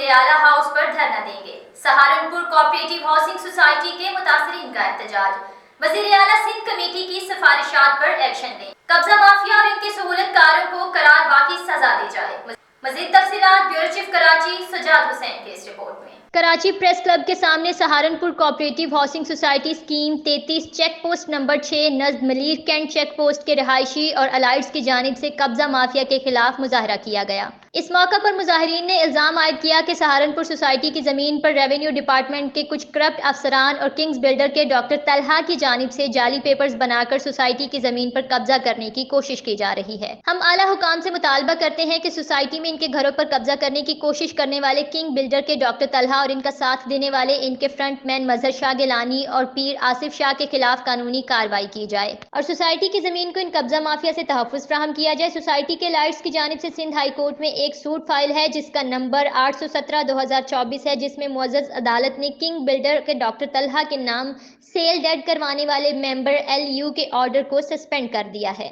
वजीर आला हाउस पर धरना देंगे। सहारनपुर कोऑपरेटिव हाउसिंग सोसाइटी के मुतासरीन का एहतजाज। वजीर आला सिंध कमेटी की सिफारिशात पर एक्शन लें। कब्जा माफिया और इनके सहूलतकारों को करार वाकई सजा दी जाए। मजीद तफसीलात ब्यूरो चीफ कराची सजाद हुसैन के इस रिपोर्ट में। कराची प्रेस क्लब के सामने Saharanpur cooperative housing society scheme 33 check post number 6 नज़द मलीर कैंट चेक पोस्ट के रहायशी और अलाइड्स की जानिब से कब्जा माफिया के खिलाफ मुजाहरा किया गया। इस मौका पर मुजाहिरीन ने इल्जाम आयद किया कि सहारनपुर सोसाइटी की जमीन पर रेवेन्यू डिपार्टमेंट के कुछ करप्ट अफसरान और किंग्स बिल्डर के डॉक्टर तलहा की जानिब से जाली पेपर्स बनाकर सोसाइटी की जमीन पर कब्जा करने की कोशिश की जा रही है। हम आला हुकाम से मुतालबा करते हैं कि सोसाइटी में इनके घरों पर कब्जा करने की कोशिश करने वाले किंग बिल्डर के डॉक्टर तलहा और इनका साथ देने वाले इनके फ्रंटमैन मजहर शाह गिलानी और पीर आसिफ शाह के खिलाफ कानूनी कार्रवाई की जाए और सोसाइटी की जमीन को इन कब्जा माफिया से तहफ्फुज फराहम किया जाए। सोसाइटी के लाइट्स की जानिब से सिंध हाई कोर्ट में एक सूट फाइल है जिसका नंबर 817/2024 है, जिसमें मुअज़्ज़ज़ अदालत ने किंग बिल्डर के डॉक्टर तलहा के नाम सेल डेड करवाने वाले मेंबर LU के ऑर्डर को सस्पेंड कर दिया है,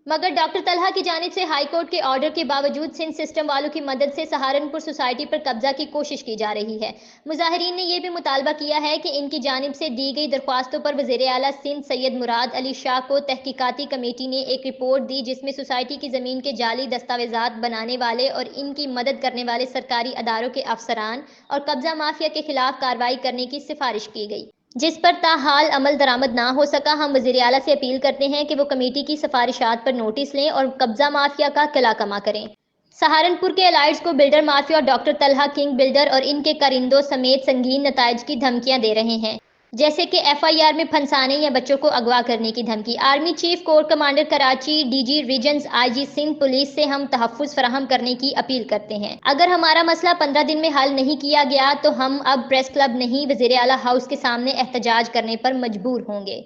मगर डॉक्टर तलहा की जानिब से हाई कोर्ट के ऑर्डर के बावजूद सिंध सिस्टम वालों की मदद से सहारनपुर सोसाइटी पर कब्जा की कोशिश की जा रही है। मुजाहिरीन ने यह भी मुतालबा किया है कि इनकी जानिब से दी गई दरख्वास्तों पर वज़ीर आला सिंध सैयद मुराद अली शाह को तहकीकाती कमेटी ने एक रिपोर्ट दी जिसमें सोसाइटी की ज़मीन के जाली दस्तावेजात बनाने वाले और इनकी मदद करने वाले सरकारी अदारों के अफसरान और कब्जा माफिया के खिलाफ कार्रवाई करने की सिफारिश की गई, जिस पर ताहाल अमल दरामद ना हो सका। हम वज़ीर आला से अपील करते हैं कि वो कमेटी की सिफारिशात पर नोटिस लें और कब्जा माफिया का किला कमा करें। सहारनपुर के अलाइड्स को बिल्डर माफिया और डॉक्टर तलहा किंग बिल्डर और इनके करिंदों समेत संगीन नताइज की धमकियां दे रहे हैं, जैसे कि FIR में फंसाने या बच्चों को अगवा करने की धमकी। Army chief corps commander Karachi DG रीजन्स IG सिंध पुलिस से हम तहफ्फुज फराहम करने की अपील करते हैं। अगर हमारा मसला 15 दिन में हल नहीं किया गया तो हम अब प्रेस क्लब नहीं वज़ीर आला हाउस के सामने एहतजाज करने पर मजबूर होंगे।